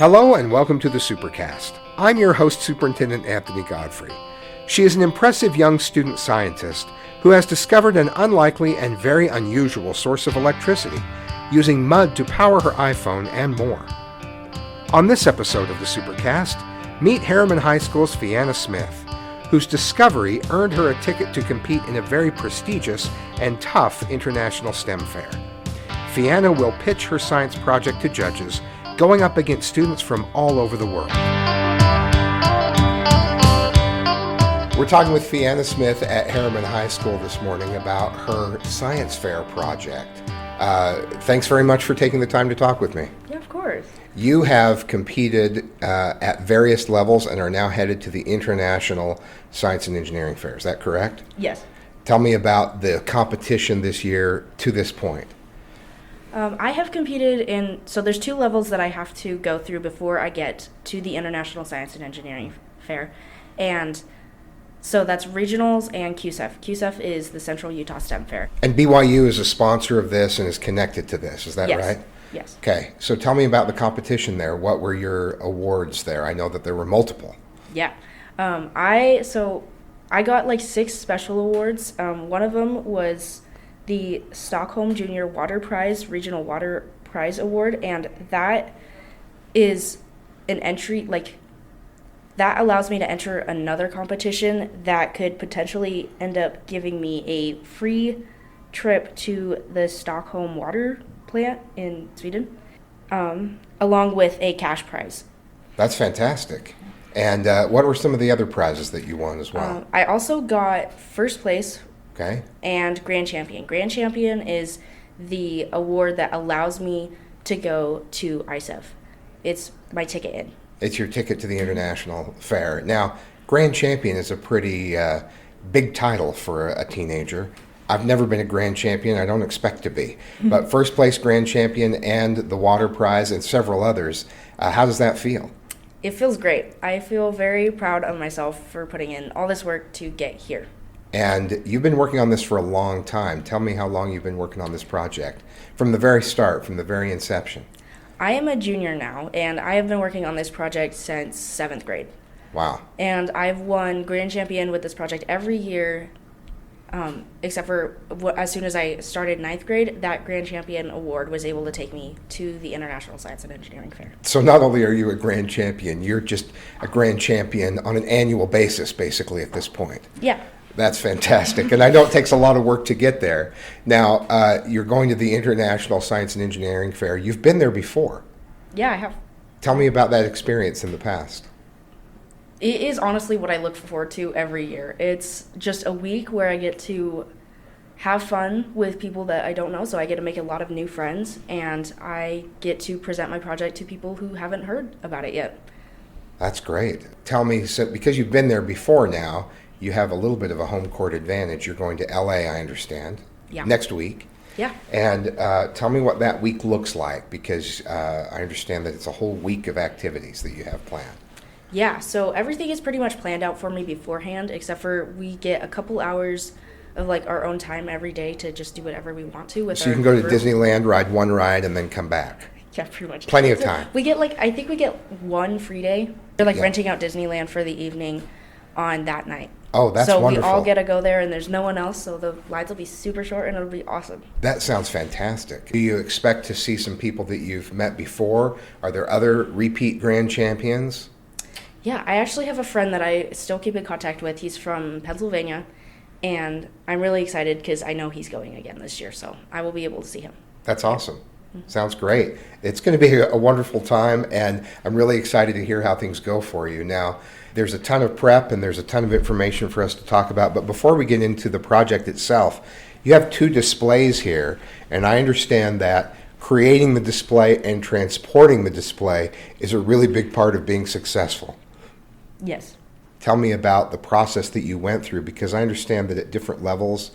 Hello and welcome to the Supercast. I'm your host, Superintendent Anthony Godfrey. She is an impressive young student scientist who has discovered an unlikely and very unusual source of electricity, using mud to power her iPhone and more. On this episode of the Supercast, meet Herriman High School's Fianna Smith, whose discovery earned her a ticket to compete in a very prestigious and tough international STEM fair. Fianna will pitch her science project to judges, going up against students from all over the world. We're talking with Fianna Smith at Herriman High School this morning about her science fair project. Thanks very much for taking the time to talk with me. Yeah, of course. You have competed at various levels and are now headed to the International Science and Engineering Fair. Is that correct? Yes. Tell me about the competition this year to this point. I have competed in, so there's two levels that I have to go through before I get to the International Science and Engineering Fair. And so that's regionals and QSEF. QSEF is the Central Utah STEM Fair. And BYU is a sponsor of this and is connected to this, is that Yes. right? Yes. Okay, so tell me about the competition there. What were your awards there? I know that there were multiple. Yeah. I got like 6 special awards. One of them was the Stockholm Junior Water Prize, Regional Water Prize Award, and that is an entry, that allows me to enter another competition that could potentially end up giving me a free trip to the Stockholm water plant in Sweden, along with a cash prize. That's fantastic. And what were some of the other prizes that you won as well? I also got first place. Okay. And Grand Champion. Grand Champion is the award that allows me to go to ISEF. It's my ticket in. It's your ticket to the International Fair. Now, Grand Champion is a pretty big title for a teenager. I've never been a Grand Champion. I don't expect to be. But first place Grand Champion and the Water Prize and several others. How does that feel? It feels great. I feel very proud of myself for putting in all this work to get here. And you've been working on this for a long time. Tell me how long you've been working on this project. From the very start, from the very inception. I am a junior now, and I have been working on this project since 7th grade. Wow. And I've won Grand Champion with this project every year, except for as soon as I started 9th grade, that Grand Champion award was able to take me to the International Science and Engineering Fair. So not only are you a Grand Champion, you're just a Grand Champion on an annual basis, basically, at this point. Yeah. That's fantastic. And I know it takes a lot of work to get there. Now, you're going to the International Science and Engineering Fair. You've been there before. Yeah, I have. Tell me about that experience in the past. It is honestly what I look forward to every year. It's just a week where I get to have fun with people that I don't know, so I get to make a lot of new friends, and I get to present my project to people who haven't heard about it yet. That's great. Tell me, so because you've been there before now, you have a little bit of a home court advantage. You're going to LA, I understand, next week. Yeah. And tell me what that week looks like, because I understand that it's a whole week of activities that you have planned. Yeah, so everything is pretty much planned out for me beforehand, except for we get a couple hours of our own time every day to just do whatever we want to with So you can go to Disneyland, ride one ride, and then come back. Yeah, pretty much. Plenty of time. We get I think we get one free day. They're renting out Disneyland for the evening on that night. Oh, that's wonderful. So we wonderful. all get to go there, and there's no one else, so the lines will be super short, and it'll be awesome. That sounds fantastic. Do you expect to see some people that you've met before? Are there other repeat Grand Champions? Yeah, I actually have a friend that I still keep in contact with. He's from Pennsylvania, and I'm really excited because I know he's going again this year, so I will be able to see him. That's awesome. Sounds great. It's going to be a wonderful time, and I'm really excited to hear how things go for you. Now, there's a ton of prep and there's a ton of information for us to talk about, but before we get into the project itself, you have 2 displays here, and I understand that creating the display and transporting the display is a really big part of being successful. Yes. Tell me about the process that you went through, because I understand that at different levels,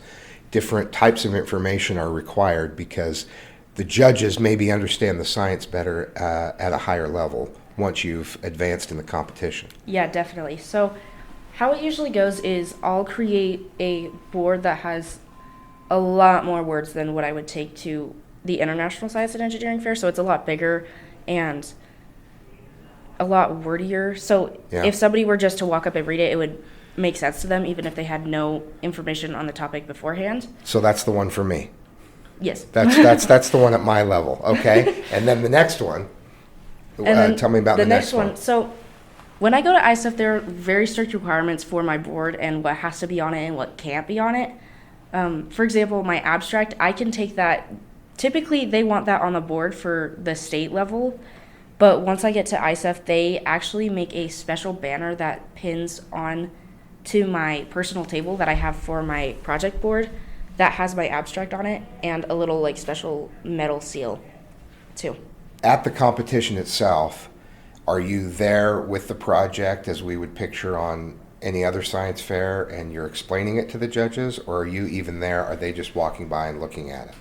different types of information are required, because the judges maybe understand the science better at a higher level once you've advanced in the competition. Yeah, definitely. So how it usually goes is I'll create a board that has a lot more words than what I would take to the International Science and Engineering Fair, so it's a lot bigger, and a lot wordier. So Yeah. if somebody were just to walk up and read it, it would make sense to them, even if they had no information on the topic beforehand. So that's the one for me. Yes. That's the one at my level. Okay. And then the next one. And then Tell me about the next one. So when I go to ISEF, there are very strict requirements for my board and what has to be on it and what can't be on it. For example, my abstract, I can take that. Typically, they want that on the board for the state level. But once I get to ISEF, they actually make a special banner that pins on to my personal table that I have for my project board that has my abstract on it and a little like special metal seal too. At the competition itself, are you there with the project as we would picture on any other science fair and you're explaining it to the judges, or are you even there? Are they just walking by and looking at it?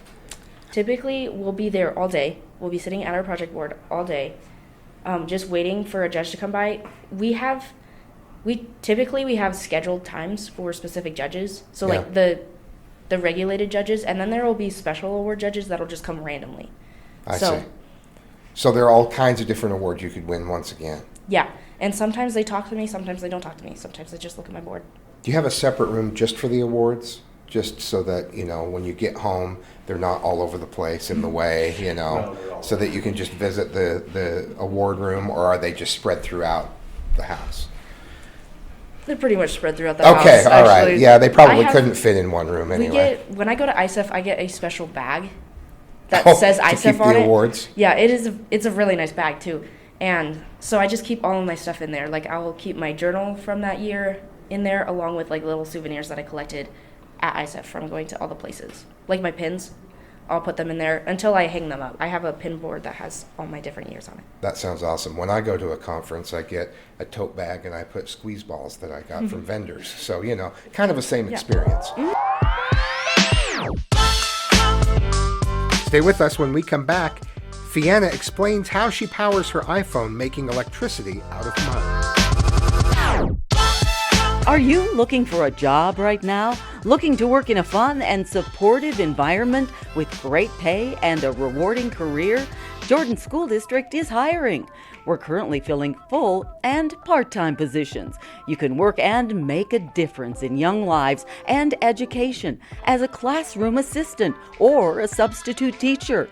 Typically, we'll be there all day. We'll be sitting at our project board all day, just waiting for a judge to come by. We typically have scheduled times for specific judges. So Yeah. like the regulated judges, and then there will be special award judges that'll just come randomly. I see. So there are all kinds of different awards you could win once again. Yeah, and sometimes they talk to me, sometimes they don't talk to me, sometimes they just look at my board. Do you have a separate room just for the awards? Just so that, when you get home, they're not all over the place in the way, so that you can just visit the award room, or are they just spread throughout the house? They're pretty much spread throughout the house. Okay, all right. Actually. Yeah, they probably couldn't fit in one room anyway. When I go to ISEF, I get a special bag that Oh, says to ISEF keep on the it. awards? Yeah, it's a really nice bag too. And so I just keep all of my stuff in there. Like I'll keep my journal from that year in there along with like little souvenirs that I collected at ISEF from going to all the places. Like my pins, I'll put them in there until I hang them up. I have a pin board that has all my different years on it. That sounds awesome. When I go to a conference, I get a tote bag and I put squeeze balls that I got from vendors. So, kind of the same experience. Stay with us. When we come back, Fianna explains how she powers her iPhone making electricity out of mud. Are you looking for a job right now? Looking to work in a fun and supportive environment with great pay and a rewarding career? Jordan School District is hiring. We're currently filling full and part-time positions. You can work and make a difference in young lives and education as a classroom assistant or a substitute teacher.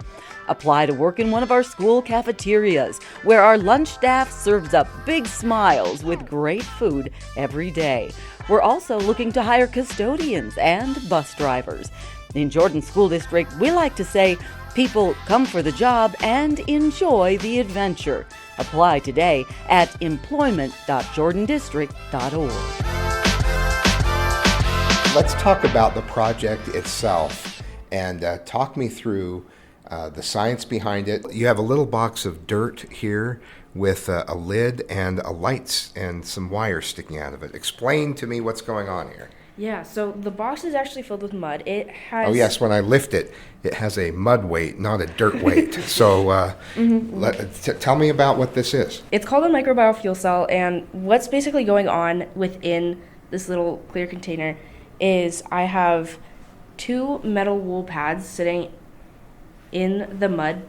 Apply to work in one of our school cafeterias, where our lunch staff serves up big smiles with great food every day. We're also looking to hire custodians and bus drivers. In Jordan School District, we like to say, people come for the job and enjoy the adventure. Apply today at employment.jordandistrict.org. Let's talk about the project itself and talk me through the science behind it. You have a little box of dirt here with a lid and a lights and some wires sticking out of it. Explain to me what's going on here. Yeah, so the box is actually filled with mud. It has... Oh, yes, when I lift it, it has a mud weight, not a dirt weight. So tell me about what this is. It's called a microbial fuel cell, and what's basically going on within this little clear container is I have 2 metal wool pads sitting in the mud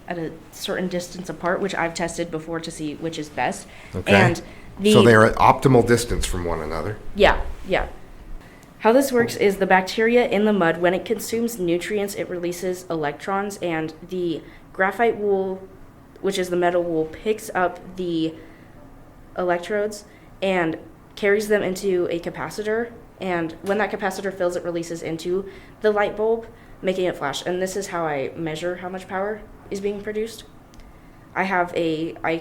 at a certain distance apart, which I've tested before to see which is best. Okay. And So they're at optimal distance from one another. Yeah. How this works is the bacteria in the mud, when it consumes nutrients, it releases electrons, and the graphite wool, which is the metal wool, picks up the electrodes and carries them into a capacitor, and when that capacitor fills, it releases into the light bulb, making it flash. And this is how I measure how much power is being produced. I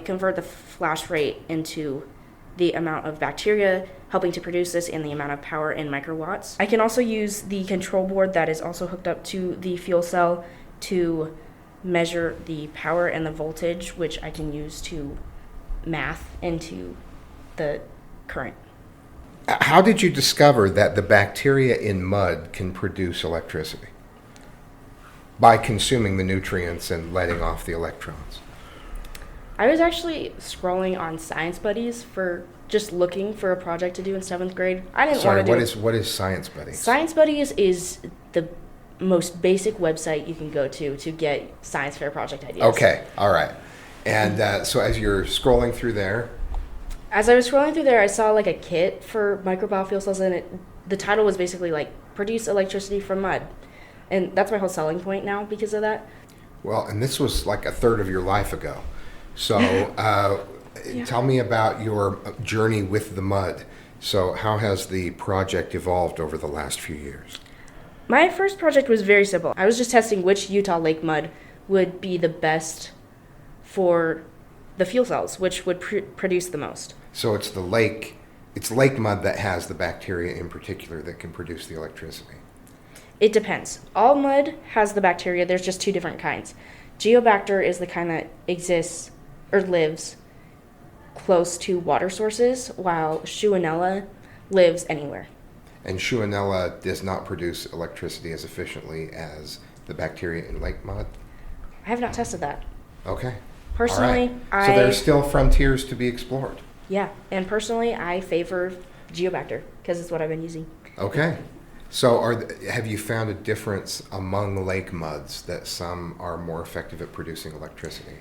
convert the flash rate into the amount of bacteria helping to produce this and the amount of power in microwatts. I can also use the control board that is also hooked up to the fuel cell to measure the power and the voltage, which I can use to math into the current. How did you discover that the bacteria in mud can produce electricity? By consuming the nutrients and letting off the electrons. I was actually scrolling on Science Buddies for just looking for a project to do in 7th grade. I didn't want to do... what is Science Buddies? Science Buddies is the most basic website you can go to get science fair project ideas. Okay, all right. And so as you're scrolling through there, As I was scrolling through there, I saw like a kit for microbiofuel cells, and the title was basically like produce electricity from mud, and that's my whole selling point now because of that. well, and this was like a third of your life ago. So tell me about your journey with the mud. So how has the project evolved over the last few years? My first project was very simple. I was just testing which Utah lake mud would be the best for the fuel cells, which would produce the most. So it's lake mud that has the bacteria in particular that can produce the electricity. It depends. All mud has the bacteria. There's just two different kinds. Geobacter is the kind that exists or lives close to water sources, while Shewanella lives anywhere. And Shewanella does not produce electricity as efficiently as the bacteria in lake mud? I have not tested that. Okay. Personally, All right. So there's still frontiers to be explored. Yeah, and personally, I favor Geobacter because it's what I've been using. Okay. So have you found a difference among lake muds that some are more effective at producing electricity?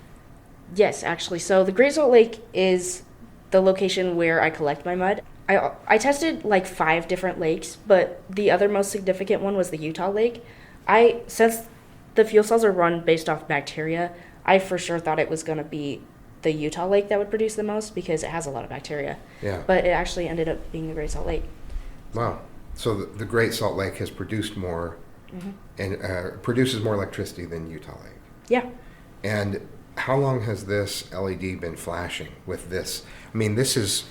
Yes, actually. So the Great Salt Lake is the location where I collect my mud. I tested like 5 different lakes, but the other most significant one was the Utah Lake. Since the fuel cells are run based off bacteria, I for sure thought it was going to be the Utah Lake that would produce the most because it has a lot of bacteria. Yeah. But it actually ended up being the Great Salt Lake. Wow. So the Great Salt Lake has produced more and produces more electricity than Utah Lake. Yeah. And how long has this LED been flashing with this? I mean, this is,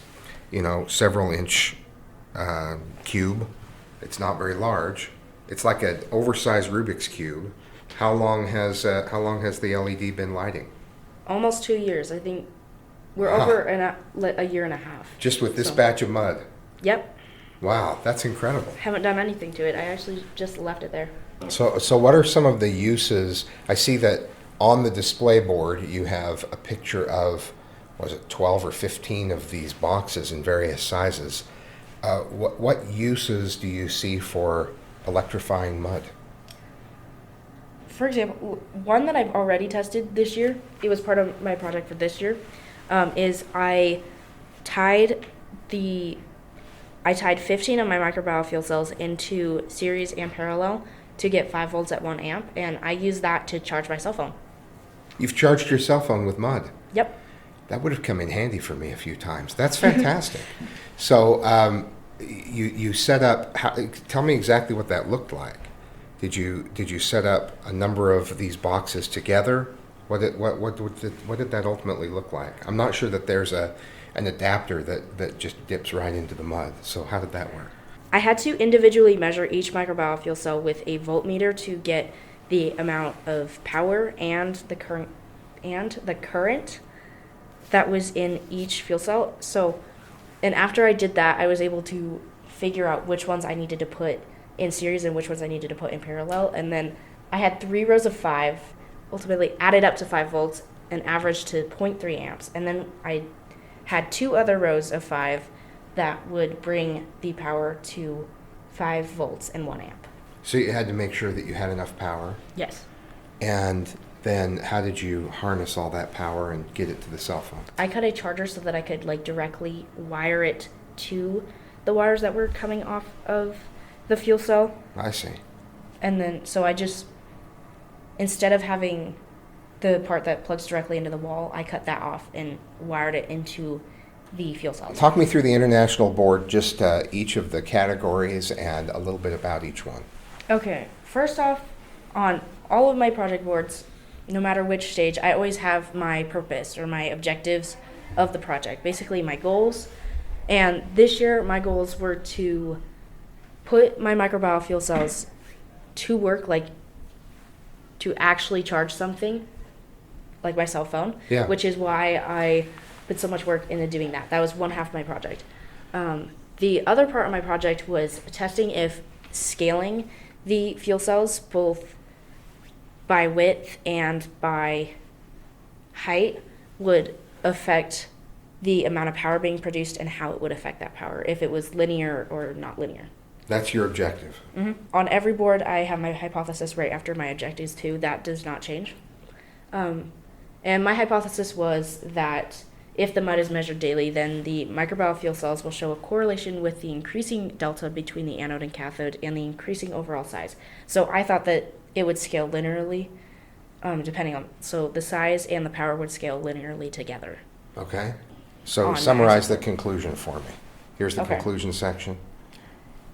several inch cube. It's not very large. It's like an oversized Rubik's Cube. How long has the LED been lighting? Almost 2 years. I think we're over a year and a half. Just with this batch of mud? Yep. Wow, that's incredible. Haven't done anything to it. I actually just left it there. So what are some of the uses? I see that on the display board you have a picture of, 12 or 15 of these boxes in various sizes. What uses do you see for electrifying mud? For example, one that I've already tested this year, it was part of my project for this year, is I tied 15 of my microbiofuel cells into series and parallel to get 5 volts at 1 amp, and I use that to charge my cell phone. You've charged your cell phone with mud? Yep. That would have come in handy for me a few times. That's fantastic. So you set up, tell me exactly what that looked like. Did you set up a number of these boxes together? What did that ultimately look like? I'm not sure that there's an adapter that just dips right into the mud. So how did that work? I had to individually measure each microbiofuel cell with a voltmeter to get the amount of power and the current that was in each fuel cell. So, and after I did that, I was able to figure out which ones I needed to put in series and which ones I needed to put in parallel. And then I had 3 rows of 5, ultimately added up to 5 volts and averaged to 0.3 amps. And then I had 2 other rows of 5 that would bring the power to 5 volts and 1 amp. So you had to make sure that you had enough power. Yes. And then how did you harness all that power and get it to the cell phone? I cut a charger so that I could directly wire it to the wires that were coming off of the fuel cell. I see. And then, so I just, instead of having the part that plugs directly into the wall, I cut that off and wired it into the fuel cells. Talk me through the international board, just each of the categories and a little bit about each one. Okay, first off, on all of my project boards, no matter which stage, I always have my purpose or my objectives of the project, basically my goals. And this year, my goals were to put my microbiofuel cells to work, to actually charge something, like my cell phone, which is why I put so much work into doing that. That was one half of my project. The other part of my project was testing if scaling the fuel cells, both by width and by height, would affect the amount of power being produced and how it would affect that power, if it was linear or not linear. That's your objective. Mm-hmm. On every board, I have my hypothesis right after my objectives too. That does not change. And my hypothesis was that if the mud is measured daily, then the microbial fuel cells will show a correlation with the increasing delta between the anode and cathode and the increasing overall size. So I thought that it would scale linearly, so the size and the power would scale linearly together. Okay. So summarize the conclusion for me. Here's the conclusion section.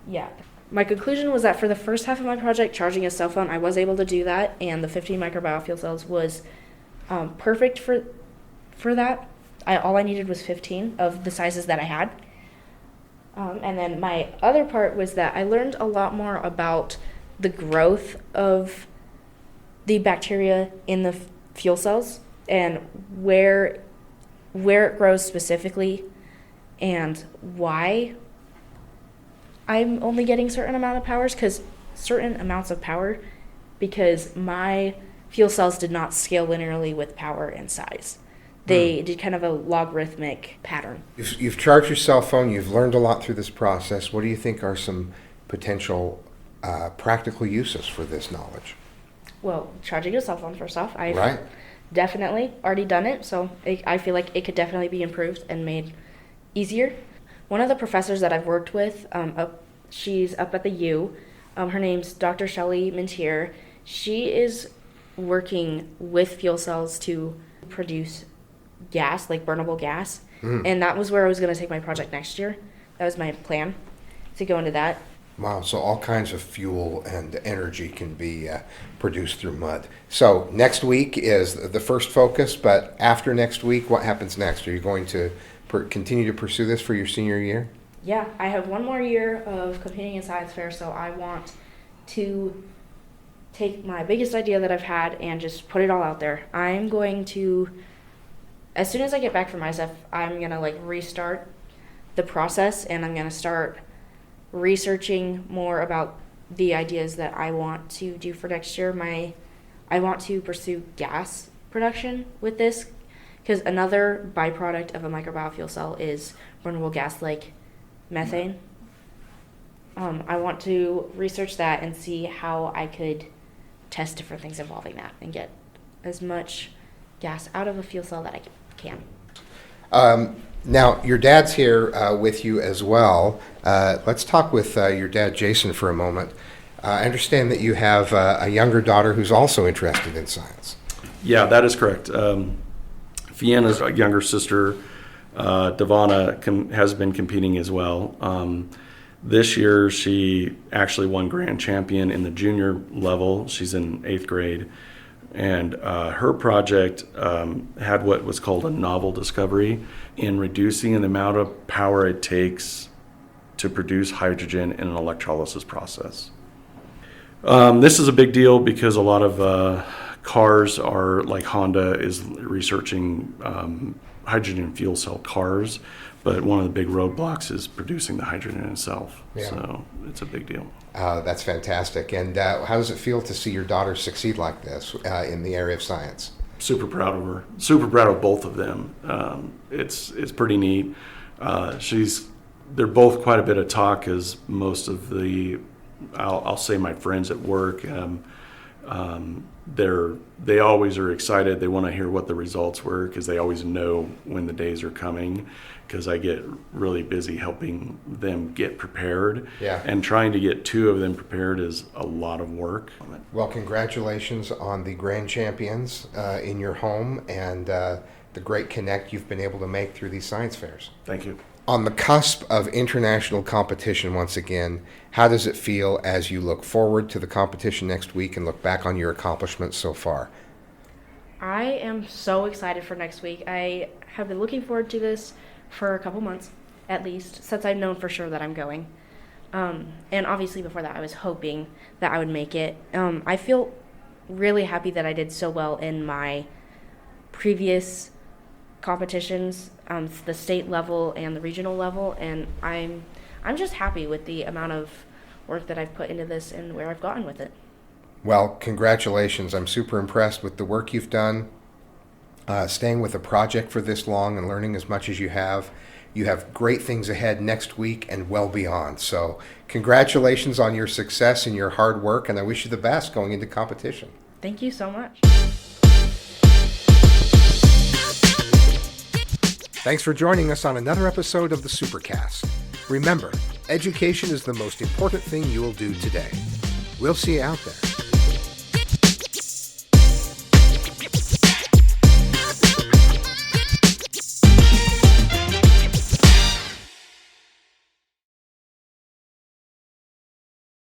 Yeah. My conclusion was that for the first half of my project, charging a cell phone, I was able to do that, and the 15 microbial fuel cells was perfect for that. All I needed was 15 of the sizes that I had. And then my other part was that I learned a lot more about the growth of the bacteria in the fuel cells and where it grows specifically and why I'm only getting certain amounts of power because my fuel cells did not scale linearly with power and size. They did kind of a logarithmic pattern. You've charged your cell phone. You've learned a lot through this process. What do you think are some potential practical uses for this knowledge? Well, charging a cell phone, first off. I've definitely already done it, so I feel like it could definitely be improved and made easier. One of the professors that I've worked with, she's up at the U. Her name's Dr. Shelley Mintier. She is working with fuel cells to produce gas, like burnable gas. And that was where I was going to take my project next year. That was my plan, to go into that. Wow, so all kinds of fuel and energy can be produced through mud. So next week is the first focus, but after next week, what happens next? Are you going to continue to pursue this for your senior year? Yeah, I have one more year of competing in science fair, so I want to take my biggest idea that I've had and just put it all out there. I'm going to, as soon as I get back from ISF, I'm going to restart the process, and I'm going to start researching more about the ideas that I want to do for next year. I want to pursue gas production with this, because another byproduct of a microbiofuel cell is burnable gas like methane. I want to research that and see how I could test different things involving that and get as much gas out of a fuel cell that I can. Now, your dad's here with you as well. Let's talk with your dad, Jason, for a moment. I understand that you have a younger daughter who's also interested in science. Yeah, that is correct. Fianna's younger sister, Devana, has been competing as well. This year, she actually won grand champion in the junior level. She's in 8th grade. And her project had what was called a novel discovery in reducing the amount of power it takes to produce hydrogen in an electrolysis process. This is a big deal because a lot of cars are, like Honda is researching hydrogen fuel cell cars, but one of the big roadblocks is producing the hydrogen itself. Yeah. So it's a big deal. That's fantastic. And how does it feel to see your daughter succeed like this in the area of science? Super proud of her. Super proud of both of them. It's pretty neat. They're both quite a bit of talk, as most of I'll say my friends at work, they always are excited. They want to hear what the results were because they always know when the days are coming, because I get really busy helping them get prepared. Yeah. And trying to get 2 of them prepared is a lot of work. Well, congratulations on the grand champions in your home and the great connect you've been able to make through these science fairs. Thank you. On the cusp of international competition once again, how does it feel as you look forward to the competition next week and look back on your accomplishments so far? I am so excited for next week. I have been looking forward to this for a couple months, at least, since I've known for sure that I'm going. And obviously before that, I was hoping that I would make it. I feel really happy that I did so well in my previous competitions, the state level and the regional level, and I'm just happy with the amount of work that I've put into this and where I've gotten with it. Well, congratulations. I'm super impressed with the work you've done, staying with a project for this long and learning as much as you have. You have great things ahead next week and well beyond. So congratulations on your success and your hard work, and I wish you the best going into competition. Thank you so much. Thanks for joining us on another episode of the Supercast. Remember, education is the most important thing you will do today. We'll see you out there.